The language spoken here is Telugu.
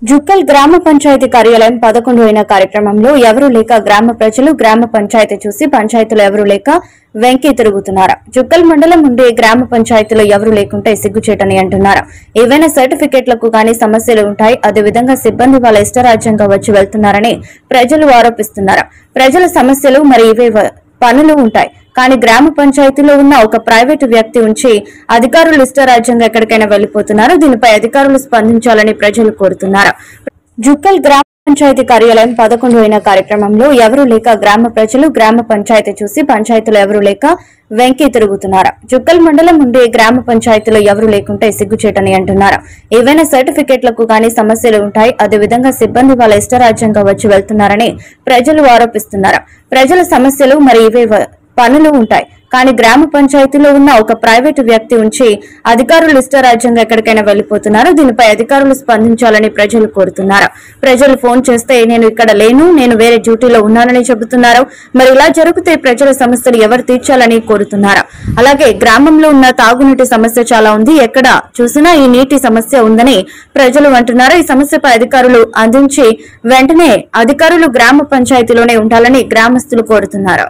జుక్కల్ గ్రామ పంచాయతీ కార్యాలయం 11వ కార్యక్రమంలో ఎవరూ లేక గ్రామ ప్రజలు గ్రామ పంచాయతీ చూసి పంచాయతీలో ఎవరూ లేక వెంకి తిరుగుతున్నారు. జుక్కల్ మండలం నుండి గ్రామ పంచాయతీలో ఎవరూ లేకుంటే సిగ్గుచేటని అంటున్నారు. ఏవైనా సర్టిఫికెట్లకు గానీ సమస్యలు ఉంటాయి. అదేవిధంగా సిబ్బంది వాళ్ళ ఇష్టరాజ్యంగా వచ్చి వెళ్తున్నారని ప్రజలు ఆరోపిస్తున్నారు. ప్రజల సమస్యలు మరి ఇవే పనులు ఉంటాయి. కానీ గ్రామ పంచాయతీలో ఉన్న ఒక ప్రైవేటు వ్యక్తి ఉంచి అధికారులు ఇష్టరాజ్యంగా ఎక్కడికైనా వెళ్లిపోతున్నారు. దీనిపై అధికారులు స్పందించాలని ప్రజలు కోరుతున్నారు. జుక్కల్ గ్రామ పంచాయతీ కార్యాలయం 11వ కార్యక్రమంలో ఎవరూ లేక గ్రామ ప్రజలు గ్రామ పంచాయతీ చూసి పంచాయతీలో ఎవరూ లేక వెంకి తిరుగుతున్నారు. జుక్కల్ మండలం నుండి గ్రామ పంచాయతీలో ఎవరూ లేకుంటే సిగ్గుచేటని అంటున్నారు. ఏవైనా సర్టిఫికెట్లకు గానీ సమస్యలు ఉంటాయి. అదేవిధంగా సిబ్బంది వాళ్ళ ఇష్టరాజ్యంగా వచ్చి వెళ్తున్నారని ప్రజలు ఆరోపిస్తున్నారు. ప్రజల సమస్యలు మరి ఇవే పనులు ఉంటాయి. కానీ గ్రామ పంచాయతీలో ఉన్న ఒక ప్రైవేటు వ్యక్తి ఉంచి అధికారులు ఇష్టరాజ్యంగా ఎక్కడికైనా వెళ్లిపోతున్నారు. దీనిపై అధికారులు స్పందించాలని ప్రజలు కోరుతున్నారు. ప్రజలు ఫోన్ చేస్తే నేను ఇక్కడ లేను, నేను వేరే డ్యూటీలో ఉన్నానని చెబుతున్నారు. మరి ఇలా జరిగితే ప్రజల సమస్యలు ఎవరు తీర్చాలని కోరుతున్నారు. అలాగే గ్రామంలో ఉన్న తాగునీటి సమస్య చాలా ఉంది. ఎక్కడ చూసినా ఈ నీటి సమస్య ఉందని ప్రజలు అంటున్నారు. ఈ సమస్యపై అధికారులు అందించి వెంటనే అధికారులు గ్రామ పంచాయతీలోనే ఉండాలని గ్రామస్తులు కోరుతున్నారు.